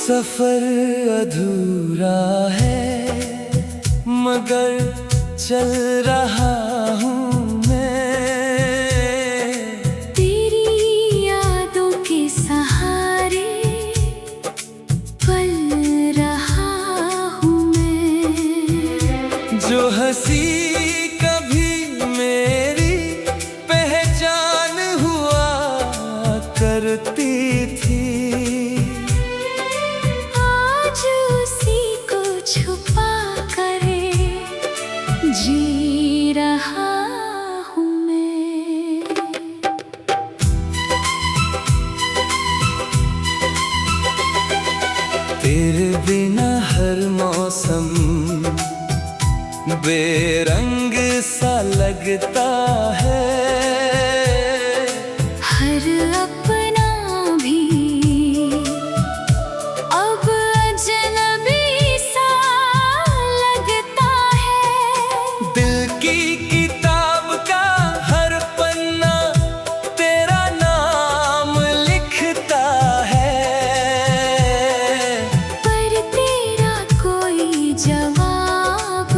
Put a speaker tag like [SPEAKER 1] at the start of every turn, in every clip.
[SPEAKER 1] सफर अधूरा है मगर चल रहा हूँ मैं,
[SPEAKER 2] तेरी यादों के सहारे पल रहा हूँ मैं।
[SPEAKER 1] जो हंसी कभी मेरी पहचान हुआ करती थी,
[SPEAKER 2] जी रहा हूँ मैं।
[SPEAKER 1] तेरे बिना हर मौसम बेरंग सा लगता है,
[SPEAKER 2] हर अपना भी अब अजनबी सा लगता है।
[SPEAKER 1] दिल की किताब का हर पन्ना तेरा नाम लिखता है,
[SPEAKER 2] पर तेरा कोई जवाब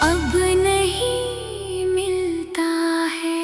[SPEAKER 2] अब नहीं मिलता है।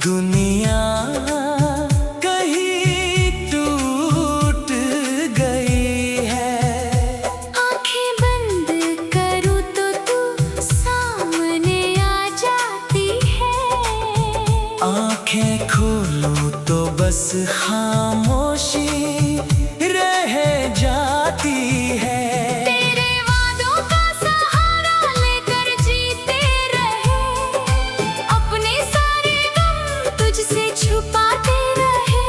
[SPEAKER 1] दुनिया कहीं टूट गई है।
[SPEAKER 2] आंखें बंद करूं तो तू सामने आ जाती है,
[SPEAKER 1] आंखें खोलूं तो बस खामोशी रह जाती है।
[SPEAKER 2] तेरे वादों का सहारा लेकर जीते रहे, अपने सारे तुझसे छुपाते रहे।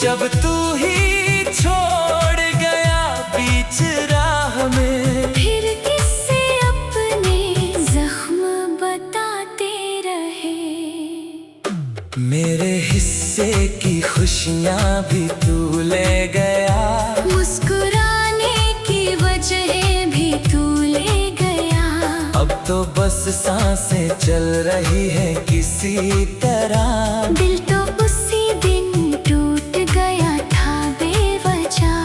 [SPEAKER 1] जब तू ही छोड़ गया बीच राह में,
[SPEAKER 2] फिर किससे अपने जख्म बताते रहे।
[SPEAKER 1] मेरे हिस्से की खुशियाँ भी तू ले गया,
[SPEAKER 2] मुस्कुराने की वजह भी तू ले गया।
[SPEAKER 1] अब तो बस सांसें चल रही है किसी तरह,
[SPEAKER 2] दिल तो उसी दिन टूट गया था बेवजह।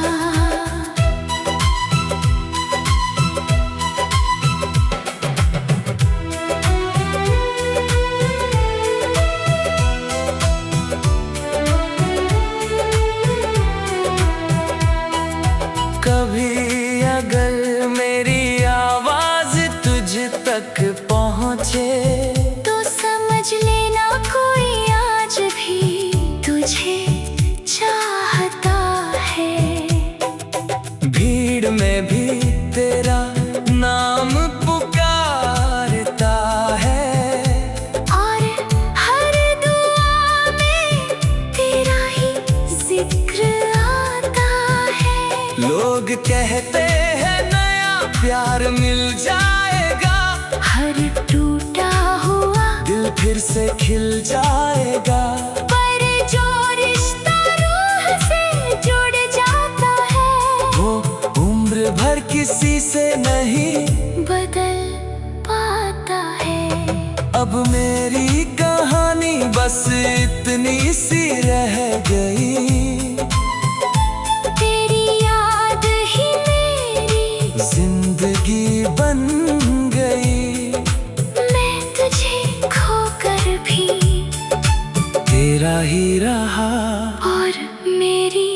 [SPEAKER 1] कभी अगर मेरी आवाज तुझ तक पहुँचे
[SPEAKER 2] तो समझ लेना कोई आज भी तुझे चाहता है।
[SPEAKER 1] भीड़ में भी तेरा नाम पुकारता है,
[SPEAKER 2] और हर दुआ में तेरा ही जिक्र आता है।
[SPEAKER 1] लोग कहते हैं नया प्यार मिल जाएगा,
[SPEAKER 2] हर टूटा हुआ
[SPEAKER 1] दिल फिर से खिल जाएगा।
[SPEAKER 2] पर जो रिश्ता रूह से जुड़ जाता है,
[SPEAKER 1] वो उम्र भर किसी से नहीं
[SPEAKER 2] बदल पाता है।
[SPEAKER 1] अब मेरी कहानी बस इतनी सी रह गई,
[SPEAKER 2] तेरी याद ही मेरी
[SPEAKER 1] जिंदगी बन गई।
[SPEAKER 2] मैं तुझे खोकर भी
[SPEAKER 1] तेरा ही रहा
[SPEAKER 2] और मेरी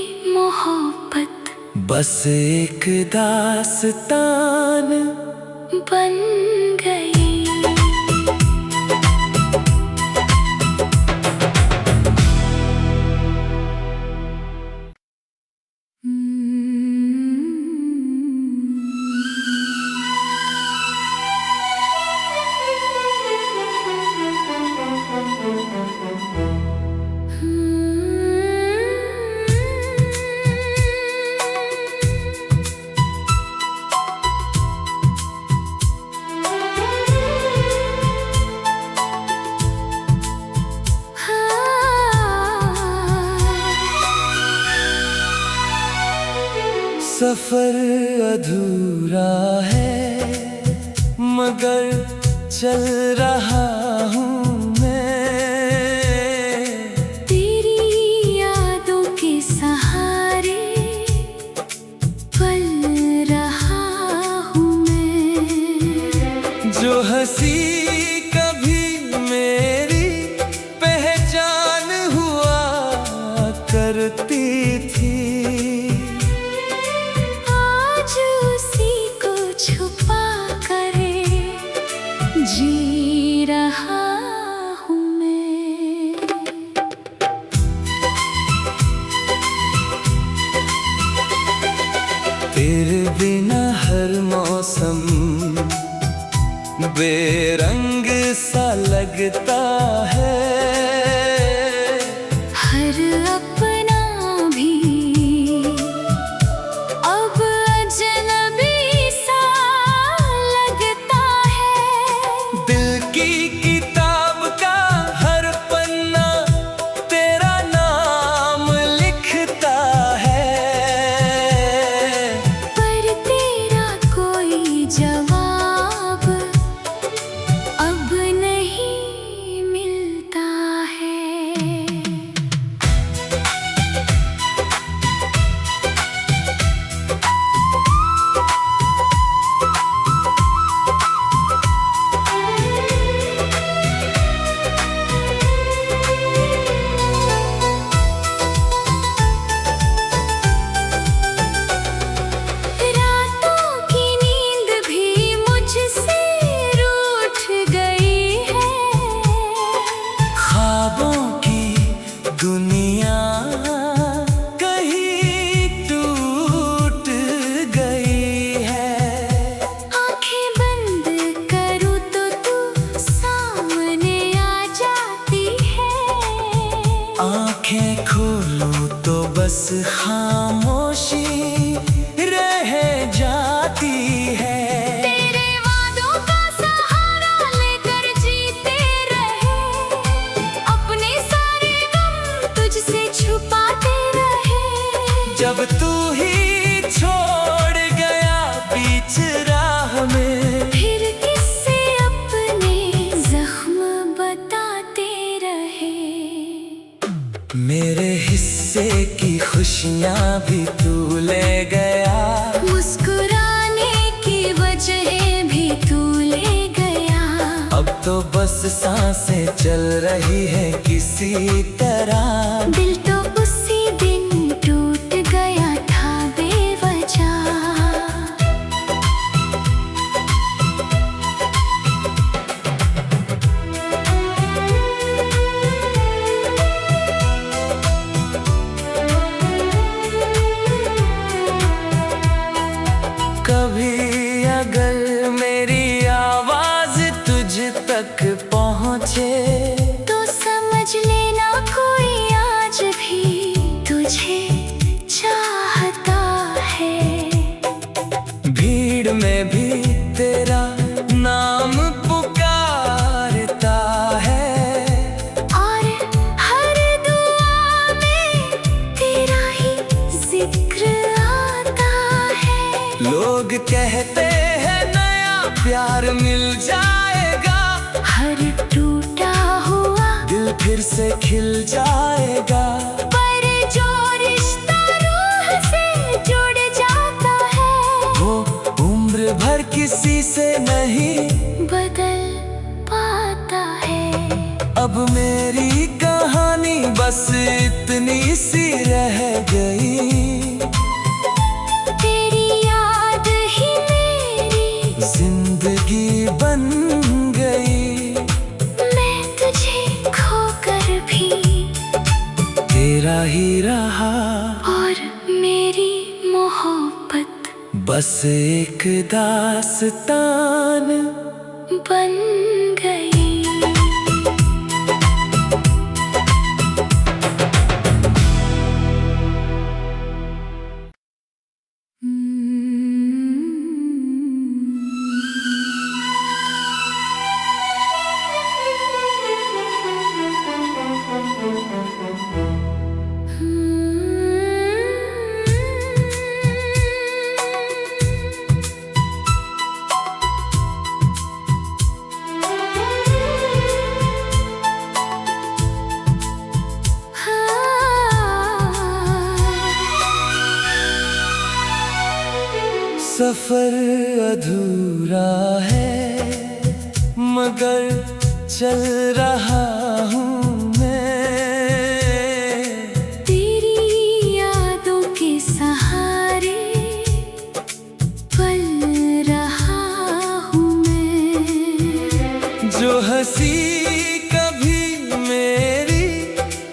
[SPEAKER 1] बस एक दास्तान
[SPEAKER 2] बन गई।
[SPEAKER 1] सफर अधूरा है मगर चल रहा हूँ मैं,
[SPEAKER 2] तेरी यादों के सहारे पल रहा हूँ मैं।
[SPEAKER 1] जो हंसी कभी मेरी पहचान हुआ करती थी,
[SPEAKER 2] जी रहा हूँ मैं।
[SPEAKER 1] तेरे बिना हर मौसम बेरंग सा लगता है,
[SPEAKER 2] हर अपना भी अब अजनबी सा लगता है।
[SPEAKER 1] दिल की किताब का हर पन्ना तेरा नाम लिखता है,
[SPEAKER 2] पर तेरा कोई जवाब अब नहीं मिलता है।
[SPEAKER 1] दुनिया कहीं टूट गई है।
[SPEAKER 2] आंखें बंद करूं तो तू सामने आ जाती है,
[SPEAKER 1] आंखें खोलूं तो बस खामोशी रह जाती है।
[SPEAKER 2] तेरे वादों का सहारा लेकर जीते रहे, अपने सारे तुझसे छुपाते रहे।
[SPEAKER 1] जब तू ही छोड़ गया बीच राह में,
[SPEAKER 2] फिर किससे अपने जख्म बताते रहे।
[SPEAKER 1] मेरे हिस्से की खुशियाँ भी तू ले गया,
[SPEAKER 2] मुस्कुराने की वजह भी तू ले गया।
[SPEAKER 1] अब तो बस सांसें चल रही है किसी तरह,
[SPEAKER 2] दिल तो उसी दिन टूट गया था बेवजह।
[SPEAKER 1] कभी अगर मेरी आवाज तुझ तक पहुँचे
[SPEAKER 2] तो समझ लेना कोई आज भी तुझे चाहता है।
[SPEAKER 1] भीड़ में भी तेरा नाम पुकारता है,
[SPEAKER 2] और हर दुआ में तेरा ही जिक्र आता है।
[SPEAKER 1] लोग कहते हैं नया प्यार मिल जाएगा,
[SPEAKER 2] हर टूटा हुआ
[SPEAKER 1] दिल फिर से खिल जाएगा।
[SPEAKER 2] पर जो रिश्ता रूह से जुड़ जाता है,
[SPEAKER 1] वो उम्र भर किसी से नहीं
[SPEAKER 2] बदल पाता है।
[SPEAKER 1] अब मेरी कहानी बस इतनी सी रह गई, तेरा ही रहा
[SPEAKER 2] और मेरी मोहब्बत
[SPEAKER 1] बस एक दास्तान
[SPEAKER 2] बन गई।
[SPEAKER 1] सफर अधूरा है मगर चल रहा हूँ मैं,
[SPEAKER 2] तेरी यादों के सहारे पल रहा हूँ मैं।
[SPEAKER 1] जो हंसी कभी मेरी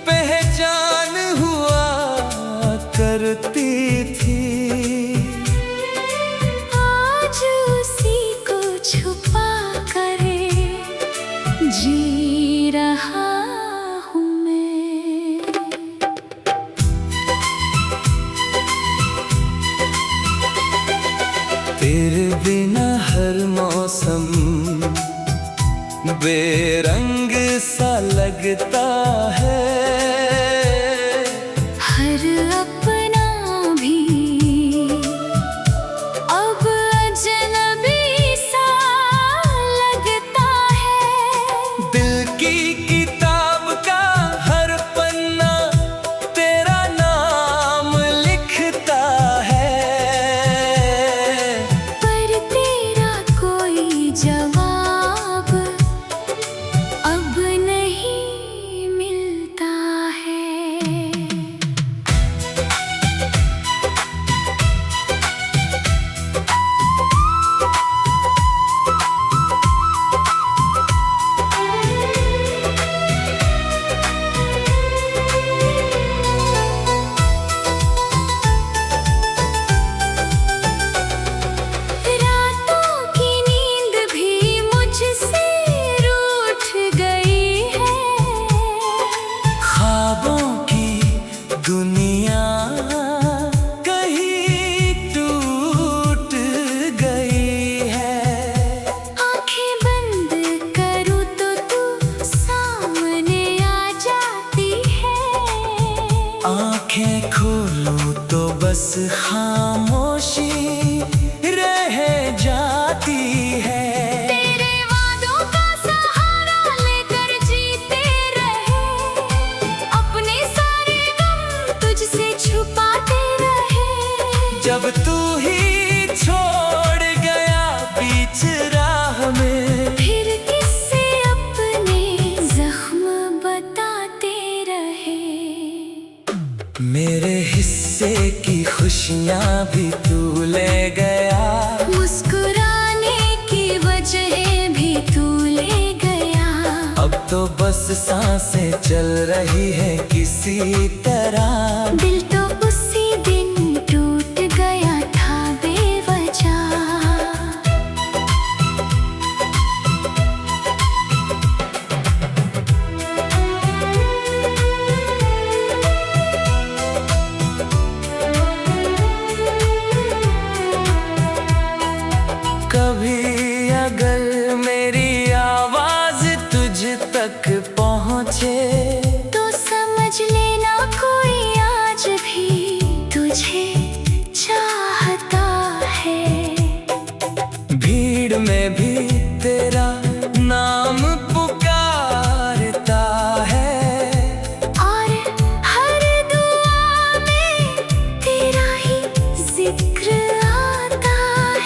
[SPEAKER 1] पहचान हुआ करती थी,
[SPEAKER 2] छुपा करे जी रहा हूँ मैं।
[SPEAKER 1] तेरे बिना हर मौसम बेरंग सा लगता है,
[SPEAKER 2] हर अपना भी अब अजनबी सा लगता है।
[SPEAKER 1] दिल की किताब का हर पन्ना तेरा नाम लिखता है,
[SPEAKER 2] पर तेरा कोई जवाब अब नहीं मिलता है।
[SPEAKER 1] दुनिया कहीं टूट गई है।
[SPEAKER 2] आंखें बंद करूं तो तू सामने आ जाती है,
[SPEAKER 1] आंखें खोलूं तो बस खामोशी रह जाती है। जब तू ही छोड़ गया बीच राह में,
[SPEAKER 2] फिर किससे अपने जख्म बताते रहे।
[SPEAKER 1] मेरे हिस्से की खुशियाँ भी तू ले गया,
[SPEAKER 2] मुस्कुराने की वजह भी तू ले गया।
[SPEAKER 1] अब तो बस सांसें चल रही है किसी तरह,
[SPEAKER 2] दिल तो उसी दिन टूट गया था बेवजह।
[SPEAKER 1] कभी अगर मेरी आवाज तुझ तक पहुँचे
[SPEAKER 2] तो समझ लेना कोई आज भी तुझे चाहता है।
[SPEAKER 1] भीड़ में भी तेरा नाम पुकारता है,
[SPEAKER 2] और हर दुआ में तेरा ही जिक्र आता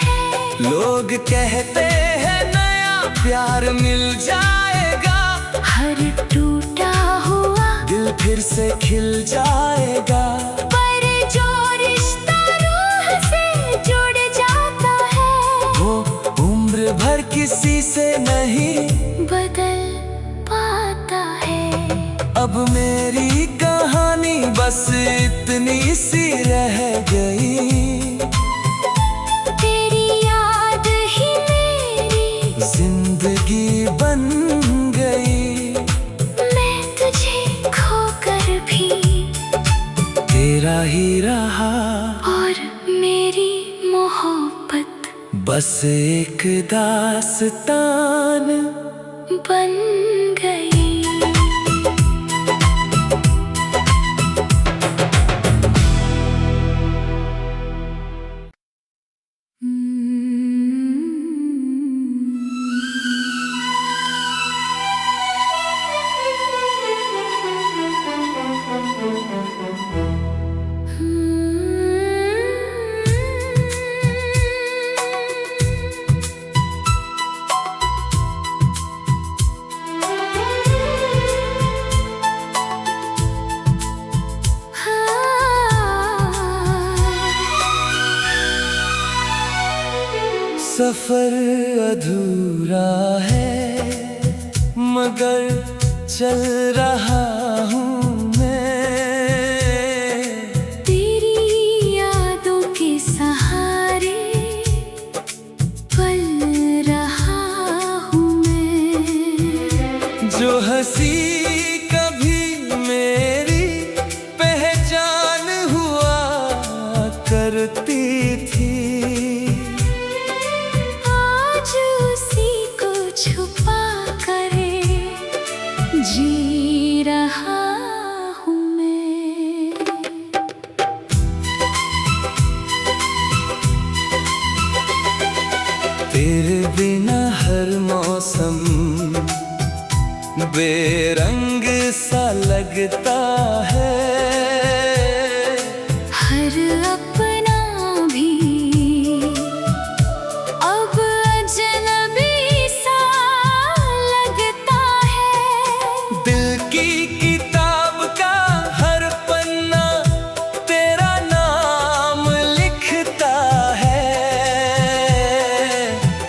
[SPEAKER 2] है।
[SPEAKER 1] लोग कहते हैं नया प्यार मिल जाएगा,
[SPEAKER 2] हर टूटा हुआ
[SPEAKER 1] दिल फिर से खिल जाएगा।
[SPEAKER 2] पर जो रिश्ता रूह से जुड़ जाता है,
[SPEAKER 1] वो उम्र भर किसी से नहीं
[SPEAKER 2] बदल पाता है।
[SPEAKER 1] अब मेरी कहानी बस इतनी सी रह गई,
[SPEAKER 2] तेरी याद ही मेरी
[SPEAKER 1] जिंदगी बन गई।
[SPEAKER 2] मैं तुझे खोकर भी
[SPEAKER 1] तेरा ही रहा,
[SPEAKER 2] और मेरी मोहब्बत
[SPEAKER 1] बस एक दास्तान
[SPEAKER 2] बन गई।
[SPEAKER 1] सफर अधूरा है मगर चल रहा हूँ मैं,
[SPEAKER 2] तेरी यादों के सहारे पल रहा हूँ मैं।
[SPEAKER 1] जो हंसी कभी मेरी पहचान हुआ करती थी,
[SPEAKER 2] छुपा करे जी रहा हूँ मैं।
[SPEAKER 1] तेरे बिना हर मौसम बेरंग सा लगता है,
[SPEAKER 2] हर अपना भी अब अजनबी सा लगता है।
[SPEAKER 1] दिल की किताब का हर पन्ना तेरा नाम लिखता है,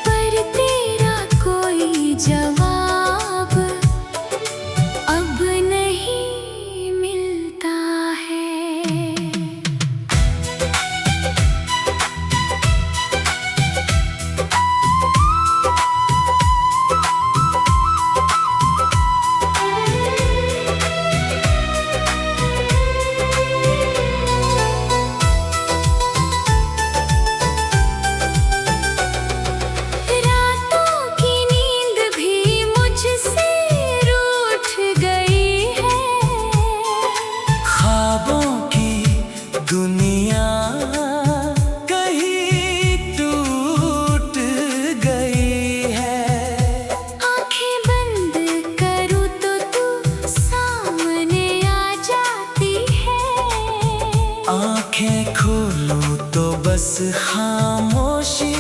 [SPEAKER 2] पर तेरा कोई जवाब अब नहीं मिलता है। रातों की नींद भी मुझसे रूठ गई है,
[SPEAKER 1] ख्वाबों की दुनिया कहीं टूट गई है।
[SPEAKER 2] आंखें बंद करूँ तो तू सामने आ जाती है,
[SPEAKER 1] आंखें खोलूं तो बस खामोशी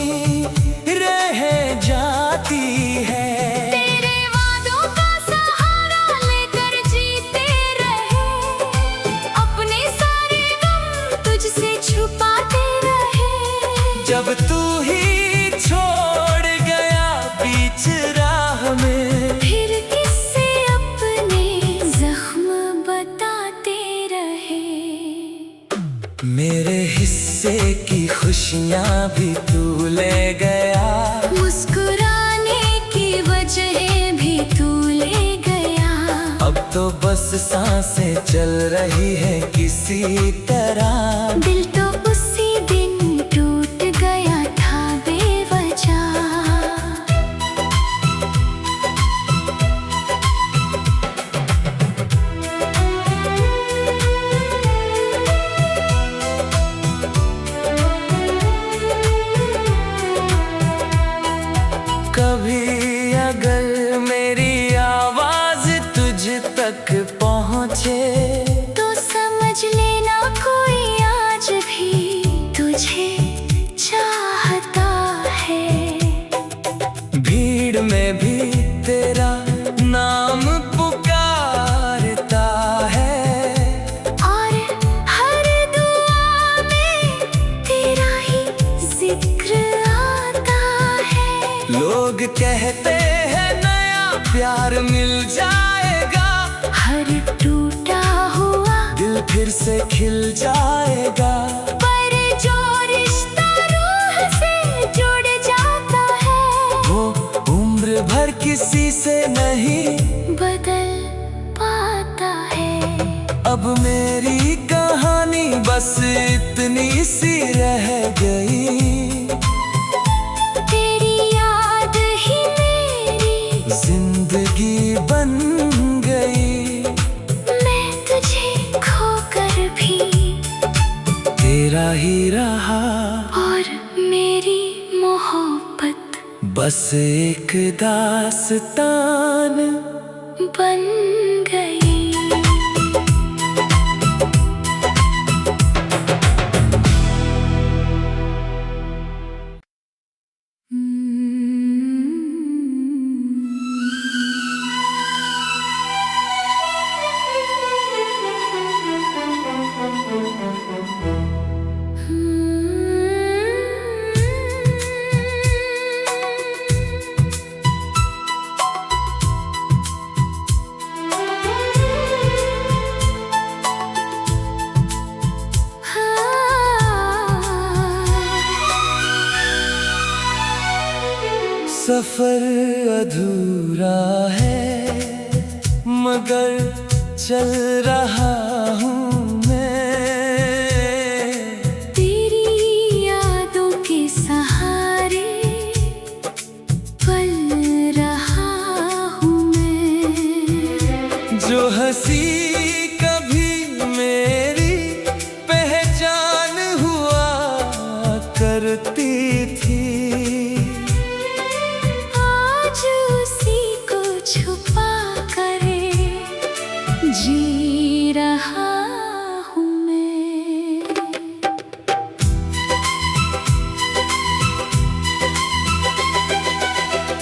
[SPEAKER 1] रह जाती है।
[SPEAKER 2] तेरे वादों का सहारा लेकर जीते रहे, अपने सारे गम तुझसे छुपाते रहे।
[SPEAKER 1] जब तू ही छोड़ गया बीच राह में,
[SPEAKER 2] फिर किससे अपने जख्म बताते रहे।
[SPEAKER 1] मेरे हिस्से की खुशियाँ भी तू ले गया,
[SPEAKER 2] मुस्कुराने की वजह भी तू ले गया।
[SPEAKER 1] अब तो बस सांसें चल रही है किसी तरह।
[SPEAKER 2] दिल तो उसी दिन टूट गया था बेवजह।
[SPEAKER 1] कभी अगर मेरी आवाज तुझ तक पहुँचे,
[SPEAKER 2] तो समझ लेना कोई आज भी तुझे चाहता है।
[SPEAKER 1] भीड़ में भी तेरा नाम पुकारता है,
[SPEAKER 2] और हर दुआ में तेरा ही जिक्र आता है।
[SPEAKER 1] लोग कहते हैं नया प्यार मिल जाएगा,
[SPEAKER 2] हर टूटा हुआ
[SPEAKER 1] दिल फिर फिर से खिल जाएगा।
[SPEAKER 2] पर जो रिश्ता रूह से जुड़ जाता है
[SPEAKER 1] वो उम्र भर किसी से नहीं
[SPEAKER 2] बदल पाता है।
[SPEAKER 1] अब मेरी कहानी बस इतनी सी रह गई,
[SPEAKER 2] तेरी याद ही मेरी
[SPEAKER 1] जिंदगी बन गई।
[SPEAKER 2] मैं तुझे खोकर भी
[SPEAKER 1] तेरा ही रहा
[SPEAKER 2] और मेरी मोहब्बत
[SPEAKER 1] बस एक दास्तान
[SPEAKER 2] बन गई।
[SPEAKER 1] सफर अधूरा है मगर चल रहा हूँ मैं,
[SPEAKER 2] तेरी यादों के सहारे पल रहा हूँ मैं।
[SPEAKER 1] जो हंसी कभी मेरी पहचान हुआ करती थी,
[SPEAKER 2] आज उसी को छुपा कर जी रहा हूँ मैं।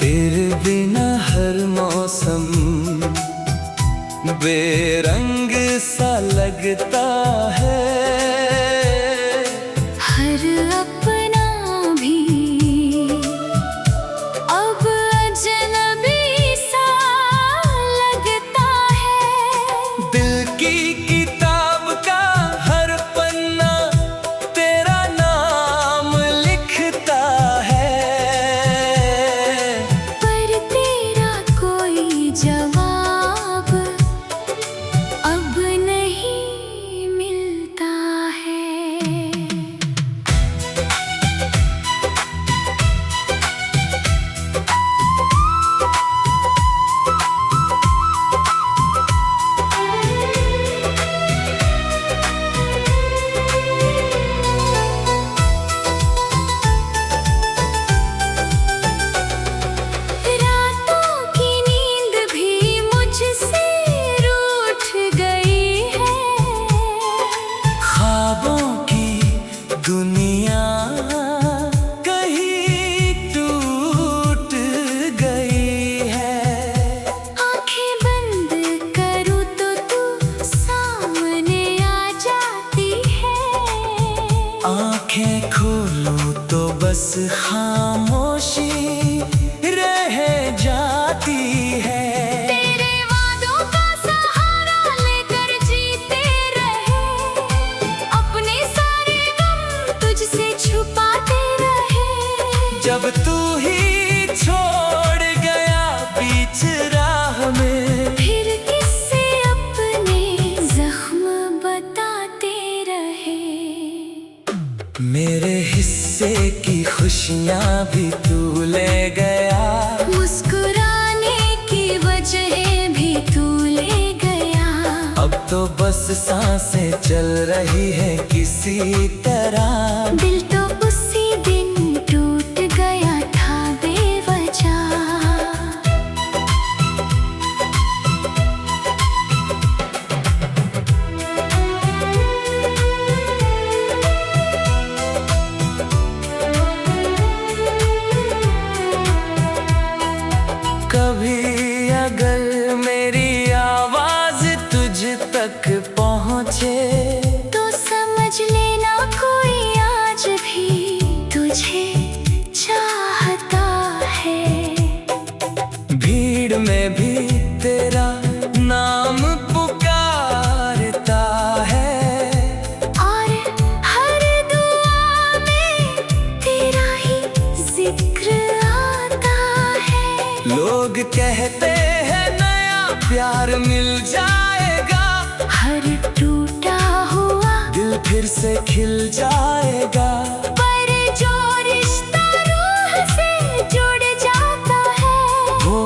[SPEAKER 1] तेरे बिना हर मौसम बेरंग सा लगता है,
[SPEAKER 2] हर अपना भी अब अजनबी सा लगता है।
[SPEAKER 1] दिल की किताब का हर पन्ना तेरा नाम लिखता है,
[SPEAKER 2] पर तेरा कोई जवाब अब नहीं मिलता है। रातों की नींद भी मुझसे रूठ गई है,
[SPEAKER 1] ख्वाबों की दुनिया कहीं टूट गई है।
[SPEAKER 2] आंखें बंद करूँ तो तू सामने आ जाती है,
[SPEAKER 1] आंखें खोलूं तो बस खामोशी रह जाती है।
[SPEAKER 2] तेरे वादों का सहारा लेकर जीते रहे, अपने सारे गम तुझसे छुपाते रहे।
[SPEAKER 1] जब तू ही छोड़ गया बीच राह में,
[SPEAKER 2] फिर किससे अपने जख्म बताते रहे।
[SPEAKER 1] मेरे हिस्से की खुशियाँ भी तू ले गया,
[SPEAKER 2] मुस्कुराने की वजह भी तू ले गया।
[SPEAKER 1] अब तो बस सांसें चल रही है किसी तरह।
[SPEAKER 2] दिल तो उसी दिन टूट गया था बेवजह।
[SPEAKER 1] कभी अगर मेरी आवाज तुझ तक पहुँचे,
[SPEAKER 2] तो समझ लेना कोई आज
[SPEAKER 1] कहते हैं नया प्यार मिल जाएगा,
[SPEAKER 2] हर टूटा हुआ
[SPEAKER 1] दिल फिर से खिल जाएगा।
[SPEAKER 2] पर जो रिश्ता रूह से जुड़ जाता है,
[SPEAKER 1] वो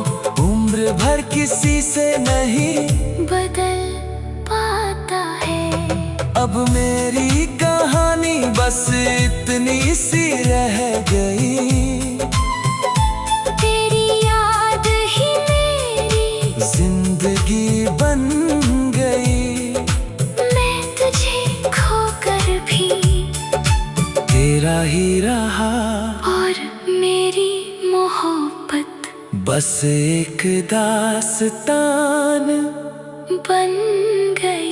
[SPEAKER 1] उम्र भर किसी से नहीं
[SPEAKER 2] बदल पाता है।
[SPEAKER 1] अब मेरी कहानी बस इतनी सी रह गई,
[SPEAKER 2] तेरी याद ही मेरी
[SPEAKER 1] जिंदगी बन गई।
[SPEAKER 2] मैं तुझे खोकर भी
[SPEAKER 1] तेरा ही रहा,
[SPEAKER 2] और मेरी मोहब्बत
[SPEAKER 1] बस एक दास्तान
[SPEAKER 2] बन गई।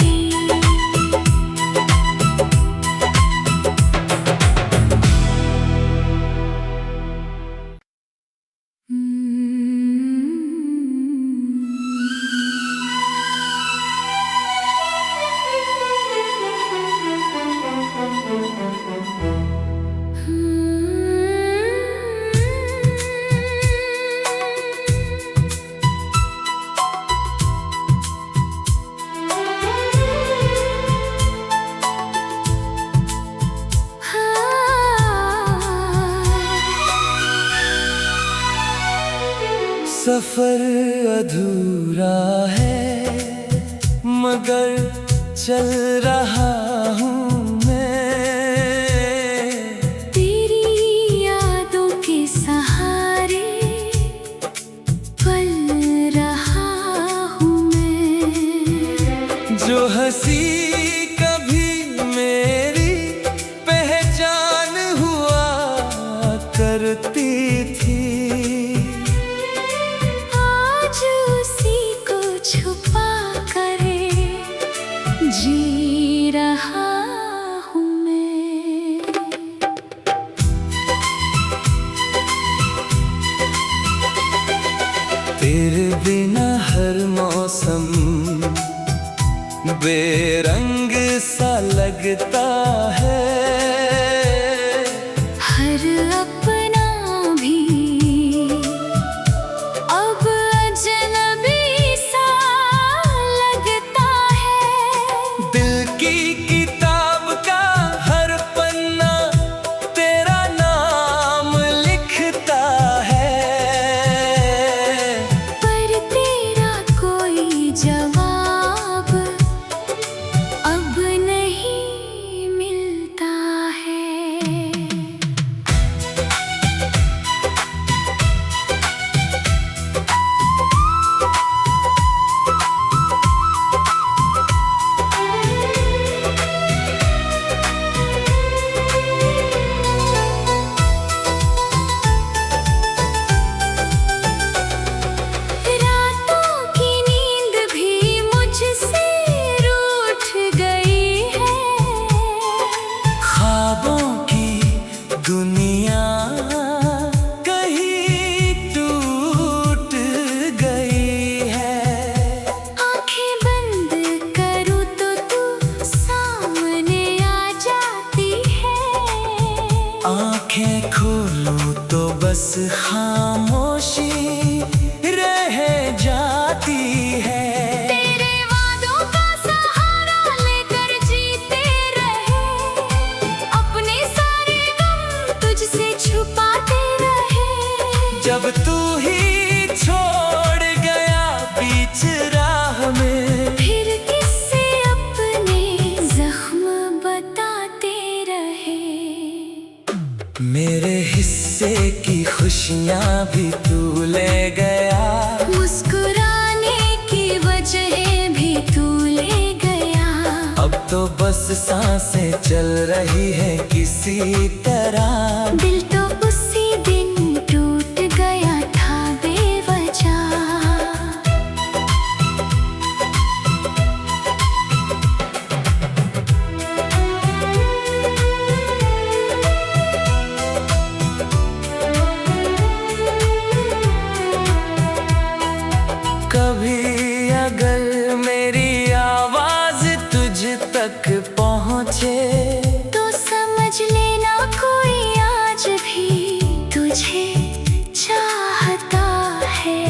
[SPEAKER 1] सफर अधूरा है मगर चल रहा हूँ मैं,
[SPEAKER 2] तेरी यादों के सहारे पल रहा हूँ मैं।
[SPEAKER 1] जो हंसी कभी मेरी पहचान हुआ करती थी,
[SPEAKER 2] छुपा करे जी रहा हूँ मैं।
[SPEAKER 1] तेरे बिना हर मौसम बेरंग सा लगता है,
[SPEAKER 2] हर अपना भी अब अजनबी सा लगता है।
[SPEAKER 1] दिल की किताब का हर पन्ना तेरा नाम लिखता है,
[SPEAKER 2] पर तेरा कोई जवाब अब नहीं मिलता है। रातों की नींद भी मुझसे रूठ गई है,
[SPEAKER 1] ख्वाबों की दुनिया कहीं टूट गई है।
[SPEAKER 2] आंखें बंद करूँ तो तू सामने आ जाती है,
[SPEAKER 1] आंखें खोलूं तो बस खामोशी रह जाती है।
[SPEAKER 2] तेरे वादों का सहारा लेकर जीते रहे, अपने सारे गम तुझसे छुपाते रहे।
[SPEAKER 1] जब तू ही छोड़ गया बीच राह में,
[SPEAKER 2] फिर किससे अपने जख्म बताते रहे।
[SPEAKER 1] मेरे हिस्से की खुशियाँ भी तू ले गया,
[SPEAKER 2] मुस्कुराने की वजह भी तू ले गया।
[SPEAKER 1] अब तो बस सांसें चल रही है किसी तरह।
[SPEAKER 2] दिल तो उसी दिन टूट गया था बेवजह।
[SPEAKER 1] कभी अगर मेरी आवाज तुझ तक पहुँचे,
[SPEAKER 2] तो समझ लेना कोई आज भी तुझे चाहता है।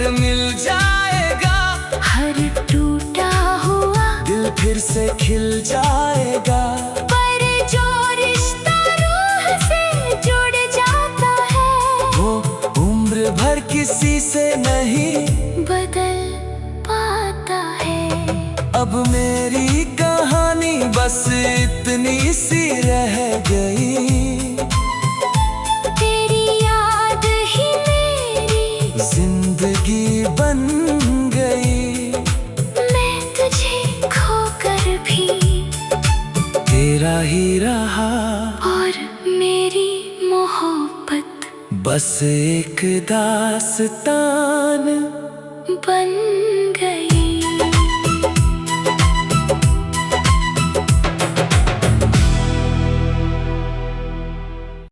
[SPEAKER 1] प्यार मिल जाएगा,
[SPEAKER 2] हर टूटा हुआ
[SPEAKER 1] दिल फिर से खिल जाएगा।
[SPEAKER 2] पर जो रिश्ता रूह से जुड़ जाता है,
[SPEAKER 1] वो उम्र भर किसी से नहीं
[SPEAKER 2] बदल पाता है।
[SPEAKER 1] अब मेरी कहानी बस इतनी सी रह गई,
[SPEAKER 2] तेरी याद ही मेरी
[SPEAKER 1] जिंदगी बन गई।
[SPEAKER 2] मैं तुझे खोकर भी
[SPEAKER 1] तेरा ही रहा,
[SPEAKER 2] और मेरी मोहब्बत
[SPEAKER 1] बस एक दास्तान
[SPEAKER 2] बन गई।